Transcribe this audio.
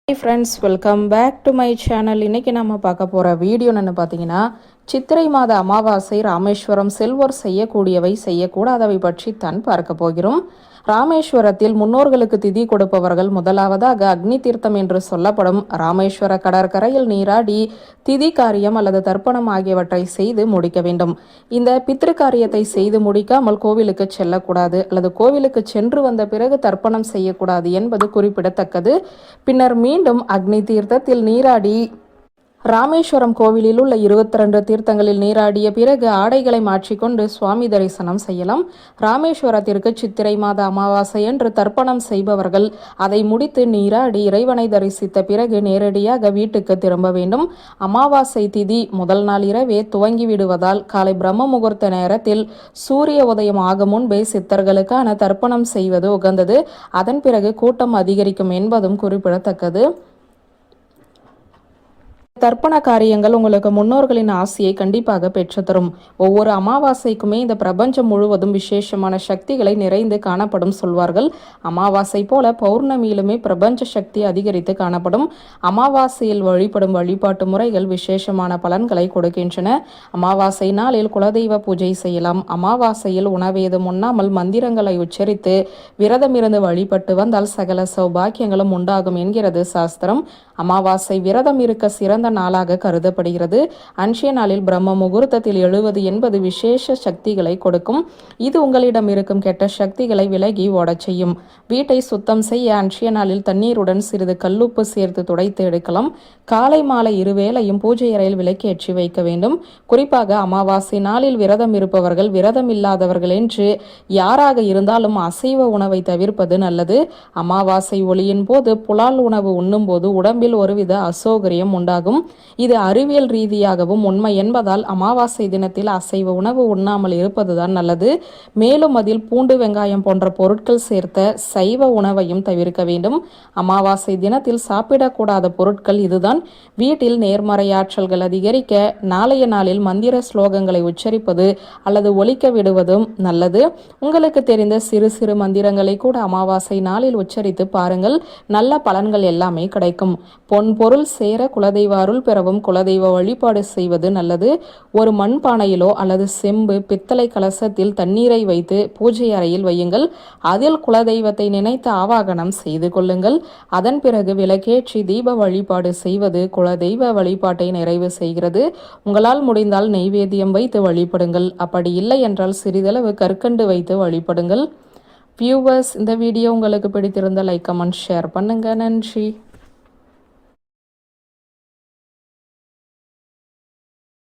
Hey friends, welcome back to my channel. இன்னைக்கு நம்ம பார்க்க போற வீடியோ என்னன்னு பார்த்தீங்கன்னா, சித்திரை மாத அமாவாசை ராமேஸ்வரம் செல்வோர் செய்யக்கூடியவை செய்யக்கூடாதவை பற்றி தான் பார்க்க போகிறோம். ராமேஸ்வரத்தில் முன்னோர்களுக்கு திதி கொடுப்பவர்கள் முதலாவதாக அக்னி தீர்த்தம் என்று சொல்லப்படும் ராமேஸ்வர கடற்கரையில் நீராடி திதி காரியம் அல்லது தர்ப்பணம் ஆகியவற்றை செய்து முடிக்க வேண்டும். இந்த பித்ரு காரியத்தை செய்து முடிக்காமல் கோவிலுக்கு செல்லக்கூடாது அல்லது கோவிலுக்கு சென்று வந்த பிறகு தர்ப்பணம் செய்யக்கூடாது என்பது குறிப்பிடத்தக்கது. பின்னர் மீண்டும் அக்னி தீர்த்தத்தில் நீராடி ராமேஸ்வரம் கோவிலில் உள்ள 22 தீர்த்தங்களில் நீராடிய பிறகு ஆடைகளை மாற்றிக்கொண்டு சுவாமி தரிசனம் செய்யலாம். ராமேஸ்வரத்திற்கு சித்திரை மாத அமாவாசை என்று தர்ப்பணம் செய்பவர்கள் அதை முடித்து நீராடி இறைவனை தரிசித்த பிறகு நேரடியாக வீட்டுக்கு திரும்ப வேண்டும். அமாவாசை திதி முதல் நாள் இரவே துவங்கி விடுவதால் காலை பிரம்ம முகூர்த்த நேரத்தில் சூரிய உதயம் ஆகும் முன்பே சித்தர்களுக்கான தர்ப்பணம் செய்வது உகந்தது. அதன் பிறகு கூட்டம் அதிகரிக்கும் என்பதும் குறிப்பிடத்தக்கது. தர்ப்பண காரியங்கள் உங்களுக்கு முன்னோர்களின் ஆசையை கண்டிப்பாக பெற்றுத்தரும். ஒவ்வொரு அமாவாசைக்குமே இந்த பிரபஞ்சம் முழுவதும் விசேஷமான சக்திகளை நிறைந்து காணப்படும் சொல்வார்கள். அமாவாசை போல பௌர்ணமியிலுமே பிரபஞ்ச சக்தி அதிகரித்து காணப்படும். அமாவாசையில் வழிபடும் வழிபாட்டு முறைகள் விசேஷமான பலன்களை கொடுக்கின்றன. அமாவாசை நாளில் குலதெய்வ பூஜை செய்யலாம். அமாவாசையில் உணவேதும் உண்ணாமல் மந்திரங்களை உச்சரித்து விரதமிருந்து வழிபட்டு வந்தால் சகல சௌபாக்கியங்களும் உண்டாகும் என்கிறது சாஸ்திரம். அமாவாசை விரதம் இருக்க சிறந்த நாளாக கருதப்படுகிறது. அன்றைய நாளில் பிரம்ம முகூர்த்தத்தில் எழுவது என்பது விசேஷ சக்திகளை கொடுக்கும். இது உங்களிடம் இருக்கும் கெட்ட சக்திகளை விலகி ஓடச் செய்யும். வீட்டை சுத்தம் செய்ய அன்றைய நாளில் தண்ணீருடன் சிறிது கல்லுப்பு சேர்த்து துடைத்து எடுக்கலாம். காலை மாலை இருவேளையும் பூஜை அறையில் விளக்கேற்றி வைக்க வேண்டும். குறிப்பாக அமாவாசை நாளில் விரதம் இருப்பவர்கள் விரதம் இல்லாதவர்கள் என்று யாராக இருந்தாலும் அசைவ உணவை தவிர்ப்பது நல்லது. அமாவாசை ஒளியின் போது புலால் உணவு உண்ணும் போது உடம்பில் ஒருவித அசௌகரியம் உண்டாகும். இது அறிவியல் ரீதியாகவும் உண்மை என்பதால் அமாவாசை தினத்தில் அசைவ உணவு உண்ணாமல் இருப்பதுதான் நல்லது. மேலும் அதில் பூண்டு வெங்காயம் போன்ற பொருட்கள் சேர்த்த சைவ உணவையும் தவிர்க்க வேண்டும். அமாவாசை தினத்தில் சாப்பிடக்கூடாத பொருட்கள் இதுதான். வீட்டில் நேர்மறையாற்றல்கள் அதிகரிக்க நாளைய நாளில் மந்திர ஸ்லோகங்களை உச்சரிப்பது அல்லது ஒலிக்க விடுவதும் நல்லது. உங்களுக்கு தெரிந்த சிறு சிறு மந்திரங்களை கூட அமாவாசை நாளில் உச்சரித்து பாருங்கள். நல்ல பலன்கள் எல்லாமே கிடைக்கும். பொன் பொருள் சேர குலதெய்வ அருள் பெறவும் குலதெய்வ வழிபாடு செய்வது நல்லது. ஒரு மண்பானையிலோ அல்லது செம்பு பித்தளை கலசத்தில் தண்ணீரை வைத்து பூஜை அறையில் வையுங்கள். அதில் குலதெய்வத்தை நினைத்து ஆவாகனம் செய்து கொள்ளுங்கள். அதன் பிறகு விளக்கேற்றி தீப வழிபாடு செய்வது குலதெய்வ வழிபாட்டை நிறைவு செய்கிறது. உங்களால் முடிந்தால் நெய்வேத்தியம் வைத்து வழிபடுங்கள். அப்படி இல்லை என்றால் சிறிதளவு கற்கண்டு வைத்து வழிபடுங்கள். வியூவர்ஸ், இந்த வீடியோ உங்களுக்கு பிடித்திருந்த லைக் கமெண்ட் ஷேர் பண்ணுங்க. நன்றி.